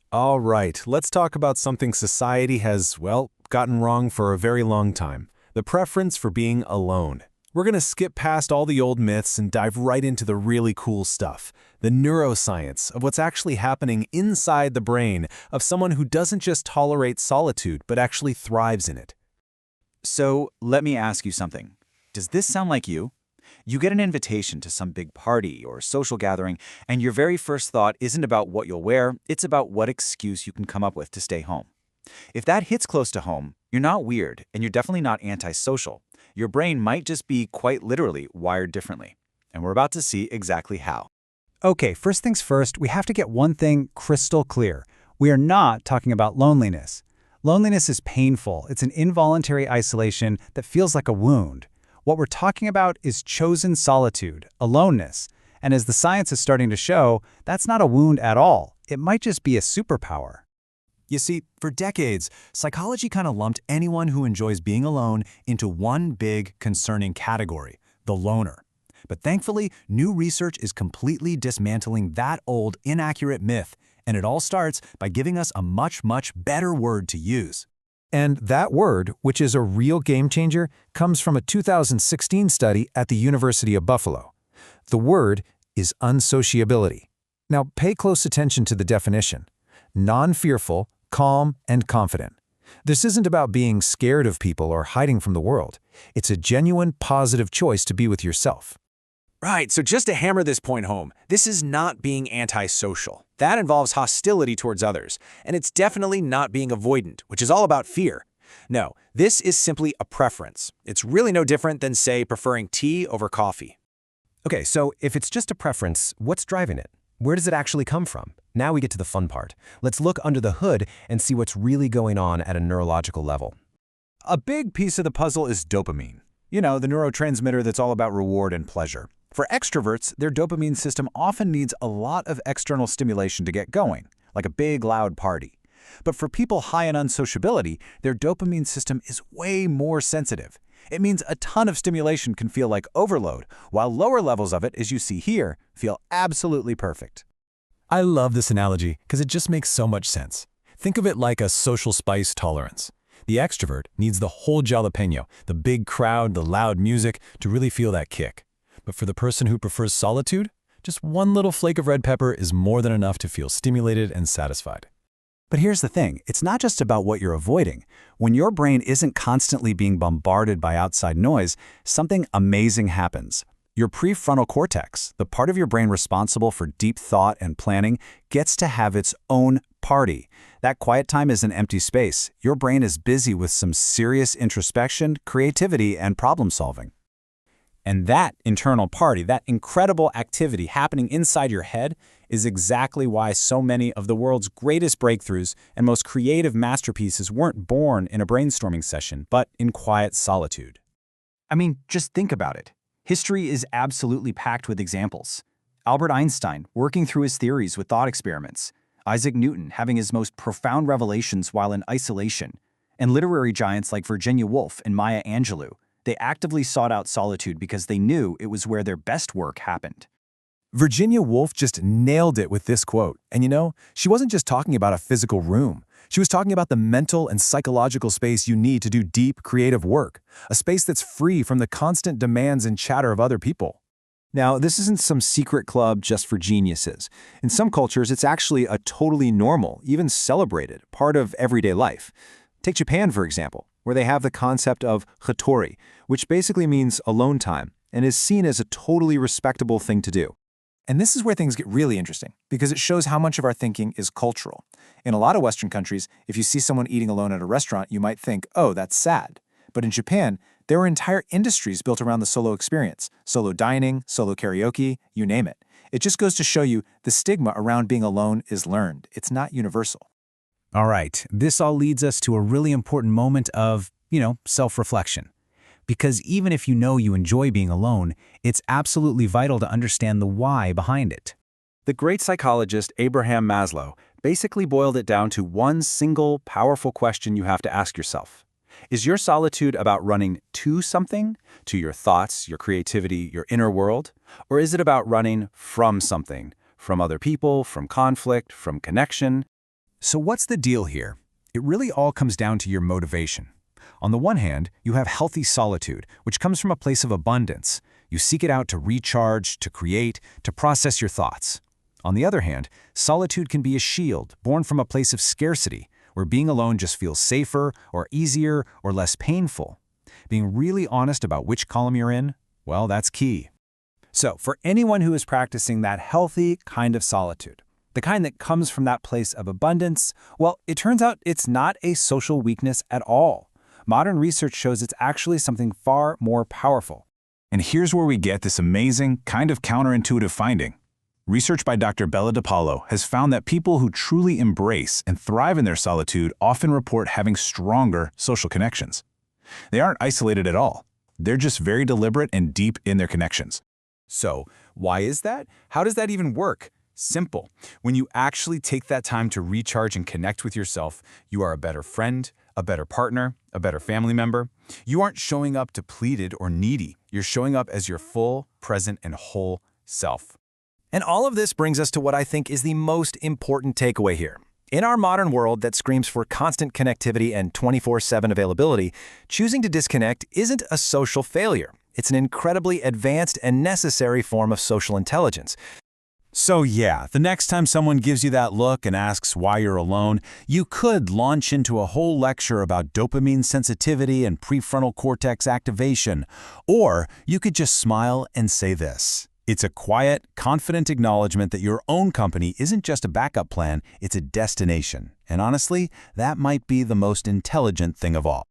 All right, let's talk about something society has, well, gotten wrong for a very long time. The preference for being alone. We're going to skip past all the old myths and dive right into the really cool stuff. The neuroscience of what's actually happening inside the brain of someone who doesn't just tolerate solitude, but actually thrives in it. So let me ask you something. Does this sound like you? You get an invitation to some big party or social gathering, and your very first thought isn't about what you'll wear, it's about what excuse you can come up with to stay home. If that hits close to home, you're not weird, and you're definitely not antisocial. Your brain might just be quite literally wired differently. And we're about to see exactly how. Okay, first things first, we have to get one thing crystal clear. We are not talking about loneliness. Loneliness is painful. It's an involuntary isolation that feels like a wound. What we're talking about is chosen solitude, aloneness. And as the science is starting to show, that's not a wound at all. It might just be a superpower. You see, for decades, psychology kind of lumped anyone who enjoys being alone into one big, concerning category, the loner. But thankfully, new research is completely dismantling that old, inaccurate myth, and it all starts by giving us a much, much better word to use. And that word, which is a real game changer, comes from a 2016 study at the University of Buffalo. The word is unsociability. Now, pay close attention to the definition. Non-fearful, calm, and confident. This isn't about being scared of people or hiding from the world. It's a genuine, positive choice to be with yourself. Right, so just to hammer this point home, this is not being antisocial. That involves hostility towards others, and it's definitely not being avoidant, which is all about fear. No, this is simply a preference. It's really no different than, say, preferring tea over coffee. Okay, so if it's just a preference, what's driving it? Where does it actually come from? Now we get to the fun part. Let's look under the hood and see what's really going on at a neurological level. A big piece of the puzzle is dopamine. You know, the neurotransmitter that's all about reward and pleasure. For extroverts, their dopamine system often needs a lot of external stimulation to get going, like a big, loud party. But for people high in unsociability, their dopamine system is way more sensitive. It means a ton of stimulation can feel like overload, while lower levels of it, as you see here, feel absolutely perfect. I love this analogy because it just makes so much sense. Think of it like a social spice tolerance. The extrovert needs the whole jalapeno, the big crowd, the loud music, to really feel that kick. But for the person who prefers solitude, just one little flake of red pepper is more than enough to feel stimulated and satisfied. But here's the thing, it's not just about what you're avoiding. When your brain isn't constantly being bombarded by outside noise, something amazing happens. Your prefrontal cortex, the part of your brain responsible for deep thought and planning, gets to have its own party. That quiet time is an empty space. Your brain is busy with some serious introspection, creativity, and problem solving. And that internal party, that incredible activity happening inside your head, is exactly why so many of the world's greatest breakthroughs and most creative masterpieces weren't born in a brainstorming session, but in quiet solitude. I mean, just think about it. History is absolutely packed with examples. Albert Einstein working through his theories with thought experiments, Isaac Newton having his most profound revelations while in isolation, and literary giants like Virginia Woolf and Maya Angelou. They actively sought out solitude because they knew it was where their best work happened. Virginia Woolf just nailed it with this quote. And you know, she wasn't just talking about a physical room. She was talking about the mental and psychological space you need to do deep, creative work, a space that's free from the constant demands and chatter of other people. Now, this isn't some secret club just for geniuses. In some cultures, it's actually a totally normal, even celebrated, part of everyday life. Take Japan, for example, where they have the concept of hitori, which basically means alone time, and is seen as a totally respectable thing to do. And this is where things get really interesting, because it shows how much of our thinking is cultural. In a lot of Western countries, if you see someone eating alone at a restaurant, you might think, oh, that's sad. But in Japan, there were entire industries built around the solo experience. Solo dining, solo karaoke, you name it. It just goes to show you the stigma around being alone is learned. It's not universal. All right, this all leads us to a really important moment of, self-reflection. Because even if you know you enjoy being alone, it's absolutely vital to understand the why behind it. The great psychologist Abraham Maslow basically boiled it down to one single, powerful question you have to ask yourself. Is your solitude about running to something, to your thoughts, your creativity, your inner world? Or is it about running from something, from other people, from conflict, from connection? So what's the deal here? It really all comes down to your motivation. On the one hand, you have healthy solitude, which comes from a place of abundance. You seek it out to recharge, to create, to process your thoughts. On the other hand, solitude can be a shield born from a place of scarcity, where being alone just feels safer or easier or less painful. Being really honest about which column you're in, well, that's key. So, for anyone who is practicing that healthy kind of solitude, the kind that comes from that place of abundance, well, it turns out it's not a social weakness at all. Modern research shows it's actually something far more powerful. And here's where we get this amazing, kind of counterintuitive finding. Research by Dr. Bella DePaulo has found that people who truly embrace and thrive in their solitude often report having stronger social connections. They aren't isolated at all. They're just very deliberate and deep in their connections. So, why is that? How does that even work? Simple. When you actually take that time to recharge and connect with yourself, you are a better friend, a better partner, a better family member. You aren't showing up depleted or needy. You're showing up as your full, present, and whole self. And all of this brings us to what I think is the most important takeaway here. In our modern world that screams for constant connectivity and 24/7 availability, choosing to disconnect isn't a social failure. It's an incredibly advanced and necessary form of social intelligence. So yeah, the next time someone gives you that look and asks why you're alone, you could launch into a whole lecture about dopamine sensitivity and prefrontal cortex activation. Or you could just smile and say this. It's a quiet, confident acknowledgement that your own company isn't just a backup plan, it's a destination. And honestly, that might be the most intelligent thing of all.